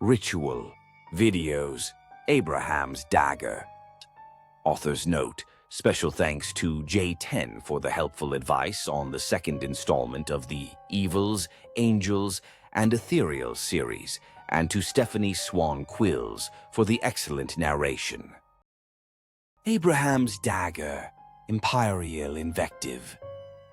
Ritual, videos, Abraham's dagger. Author's note, special thanks to J10 for the helpful advice on the second installment of the Evils, Angels, and Ethereal series, and to Stephanie Swan Quills for the excellent narration. Abraham's Dagger, Imperial Invective.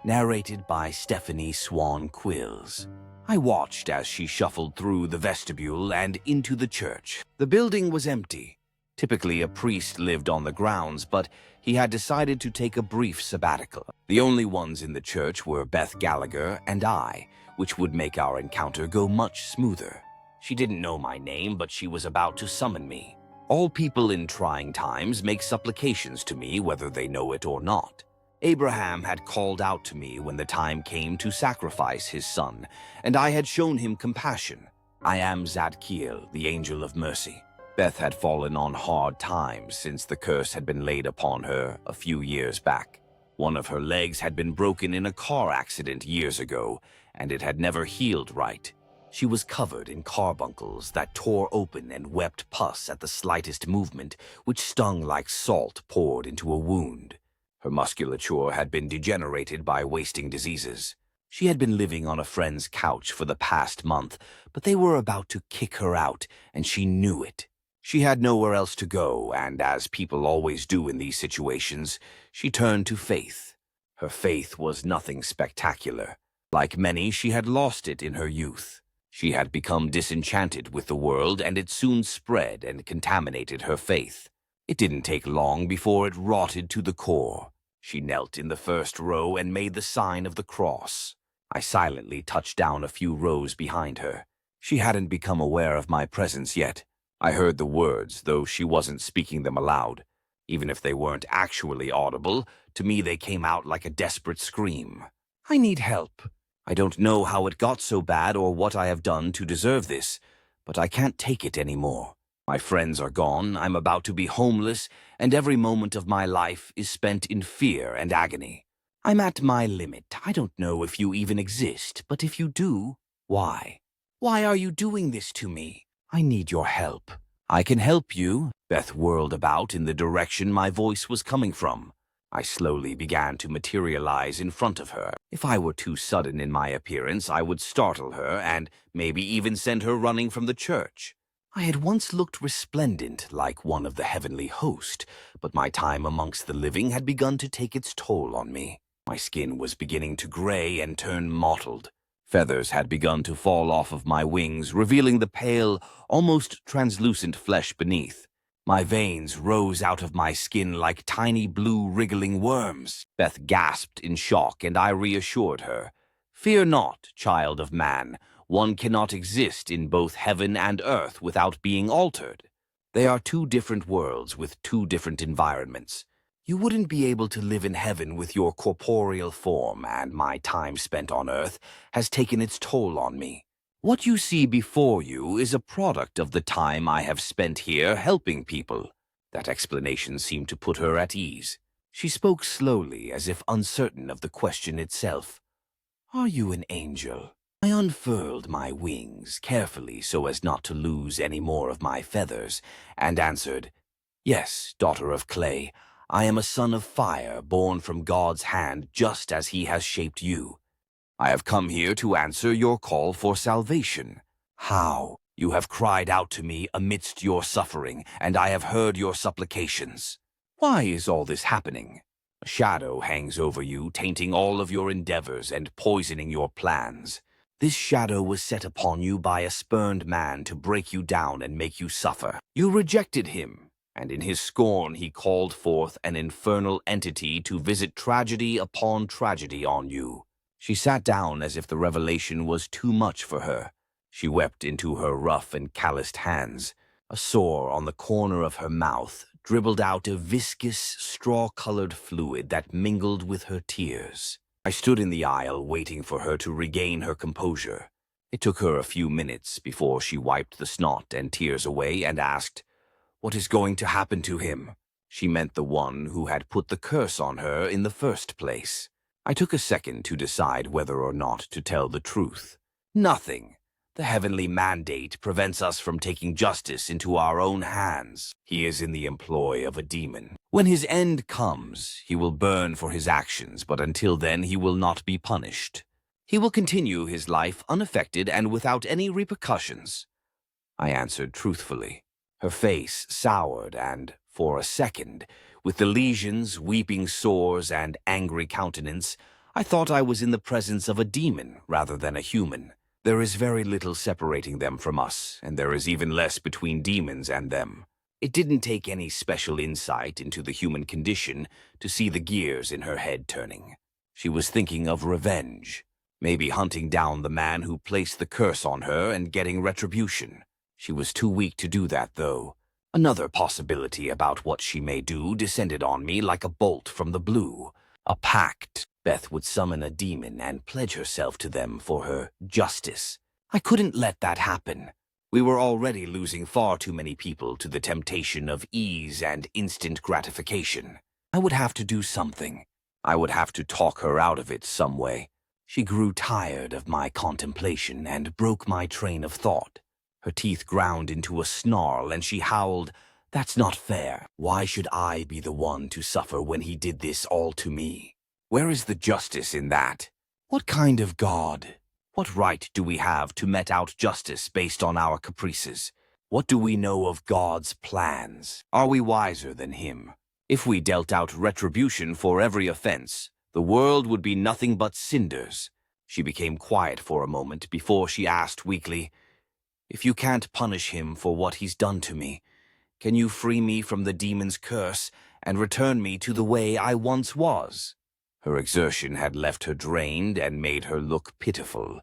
Narrated by Stephanie Swan Quills. I watched as she shuffled through the vestibule and into the church. The building was empty. Typically, a priest lived on the grounds, but he had decided to take a brief sabbatical. The only ones in the church were Beth Gallagher and I, which would make our encounter go much smoother. She didn't know my name, but she was about to summon me. All people in trying times make supplications to me, whether they know it or not. Abraham had called out to me when the time came to sacrifice his son, and I had shown him compassion. I am Zadkiel, the angel of mercy. Beth had fallen on hard times since the curse had been laid upon her a few years back. One of her legs had been broken in a car accident years ago, and it had never healed right. She was covered in carbuncles that tore open and wept pus at the slightest movement, which stung like salt poured into a wound. Her musculature had been degenerated by wasting diseases. She had been living on a friend's couch for the past month, but they were about to kick her out, and she knew it. She had nowhere else to go, and as people always do in these situations, she turned to faith. Her faith was nothing spectacular. Like many, she had lost it in her youth. She had become disenchanted with the world, and it soon spread and contaminated her faith. It didn't take long before it rotted to the core. She knelt in the first row and made the sign of the cross. I silently touched down a few rows behind her. She hadn't become aware of my presence yet. I heard the words, though she wasn't speaking them aloud. Even if they weren't actually audible, to me they came out like a desperate scream. I need help. I don't know how it got so bad or what I have done to deserve this, but I can't take it anymore. My friends are gone, I'm about to be homeless, and every moment of my life is spent in fear and agony. I'm at my limit. I don't know if you even exist, but if you do, why? Why are you doing this to me? I need your help. I can help you. Beth whirled about in the direction my voice was coming from. I slowly began to materialize in front of her. If I were too sudden in my appearance, I would startle her and maybe even send her running from the church. I had once looked resplendent like one of the heavenly host, but my time amongst the living had begun to take its toll on me. My skin was beginning to gray and turn mottled. Feathers had begun to fall off of my wings, revealing the pale, almost translucent flesh beneath. My veins rose out of my skin like tiny blue wriggling worms. Beth gasped in shock, and I reassured her. Fear not, child of man. One cannot exist in both heaven and earth without being altered. They are two different worlds with two different environments. You wouldn't be able to live in heaven with your corporeal form, and my time spent on earth has taken its toll on me. What you see before you is a product of the time I have spent here helping people. That explanation seemed to put her at ease. She spoke slowly, as if uncertain of the question itself. Are you an angel? I unfurled my wings carefully so as not to lose any more of my feathers, and answered, Yes, daughter of clay, I am a son of fire born from God's hand just as he has shaped you. I have come here to answer your call for salvation. How? You have cried out to me amidst your suffering, and I have heard your supplications. Why is all this happening? A shadow hangs over you, tainting all of your endeavors and poisoning your plans. This shadow was set upon you by a spurned man to break you down and make you suffer. You rejected him, and in his scorn he called forth an infernal entity to visit tragedy upon tragedy on you. She sat down as if the revelation was too much for her. She wept into her rough and calloused hands. A sore on the corner of her mouth dribbled out a viscous, straw-colored fluid that mingled with her tears. I stood in the aisle waiting for her to regain her composure. It took her a few minutes before she wiped the snot and tears away and asked, What is going to happen to him? She meant the one who had put the curse on her in the first place. I took a second to decide whether or not to tell the truth. Nothing. The heavenly mandate prevents us from taking justice into our own hands. He is in the employ of a demon. When his end comes, he will burn for his actions, but until then he will not be punished. He will continue his life unaffected and without any repercussions. I answered truthfully. Her face soured, and, for a second, with the lesions, weeping sores, and angry countenance, I thought I was in the presence of a demon rather than a human. There is very little separating them from us, and there is even less between demons and them. It didn't take any special insight into the human condition to see the gears in her head turning. She was thinking of revenge, maybe hunting down the man who placed the curse on her and getting retribution. She was too weak to do that, though. Another possibility about what she may do descended on me like a bolt from the blue. A pact. Beth would summon a demon and pledge herself to them for her justice. I couldn't let that happen. We were already losing far too many people to the temptation of ease and instant gratification. I would have to do something. I would have to talk her out of it some way. She grew tired of my contemplation and broke my train of thought. Her teeth ground into a snarl, and she howled, "That's not fair. Why should I be the one to suffer when he did this all to me? Where is the justice in that? What kind of God? What right do we have to mete out justice based on our caprices? What do we know of God's plans? Are we wiser than him? If we dealt out retribution for every offense, the world would be nothing but cinders." She became quiet for a moment before she asked weakly, "If you can't punish him for what he's done to me, can you free me from the demon's curse and return me to the way I once was?" Her exertion had left her drained and made her look pitiful.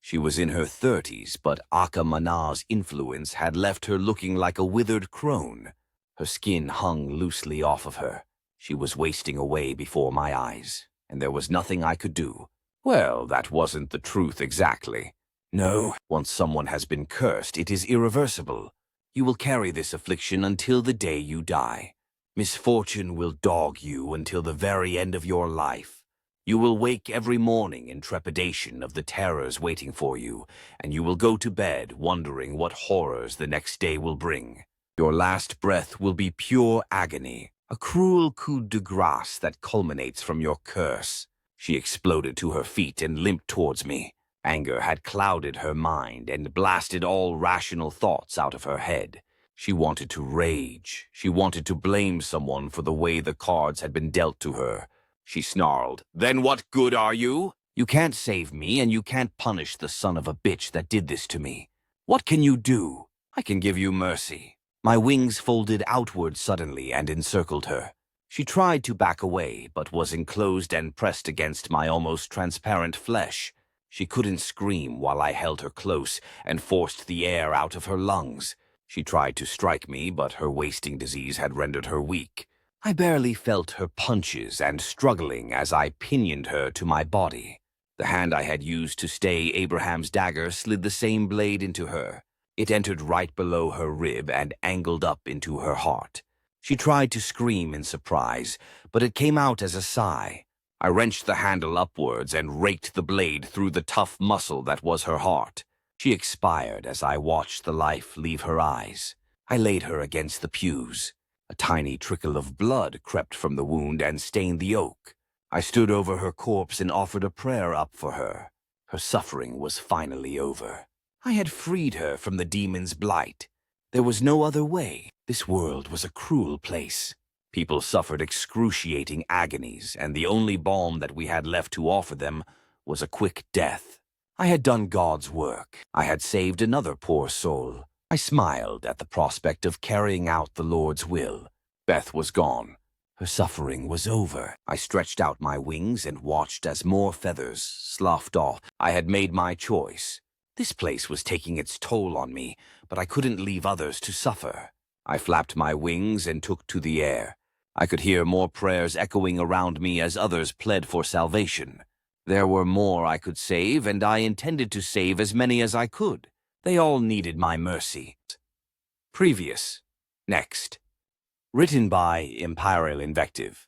She was in her 30s, but Akamana's influence had left her looking like a withered crone. Her skin hung loosely off of her. She was wasting away before my eyes, and there was nothing I could do. Well, that wasn't the truth exactly. No, once someone has been cursed, it is irreversible. You will carry this affliction until the day you die. Misfortune will dog you until the very end of your life. You will wake every morning in trepidation of the terrors waiting for you, and you will go to bed wondering what horrors the next day will bring. Your last breath will be pure agony, a cruel coup de grace that culminates from your curse. She exploded to her feet and limped towards me. Anger had clouded her mind and blasted all rational thoughts out of her head. She wanted to rage. She wanted to blame someone for the way the cards had been dealt to her. She snarled, "Then what good are you? You can't save me, and you can't punish the son of a bitch that did this to me. What can you do? I can give you mercy." My wings folded outward suddenly and encircled her. She tried to back away, but was enclosed and pressed against my almost transparent flesh. She couldn't scream while I held her close and forced the air out of her lungs. She tried to strike me, but her wasting disease had rendered her weak. I barely felt her punches and struggling as I pinioned her to my body. The hand I had used to stay Abraham's dagger slid the same blade into her. It entered right below her rib and angled up into her heart. She tried to scream in surprise, but it came out as a sigh. I wrenched the handle upwards and raked the blade through the tough muscle that was her heart. She expired as I watched the life leave her eyes. I laid her against the pews. A tiny trickle of blood crept from the wound and stained the oak. I stood over her corpse and offered a prayer up for her. Her suffering was finally over. I had freed her from the demon's blight. There was no other way. This world was a cruel place. People suffered excruciating agonies, and the only balm that we had left to offer them was a quick death. I had done God's work. I had saved another poor soul. I smiled at the prospect of carrying out the Lord's will. Beth was gone. Her suffering was over. I stretched out my wings and watched as more feathers sloughed off. I had made my choice. This place was taking its toll on me, but I couldn't leave others to suffer. I flapped my wings and took to the air. I could hear more prayers echoing around me as others pled for salvation. There were more I could save, and I intended to save as many as I could. They all needed my mercy. Previous. Next. Written by Imperial Invective.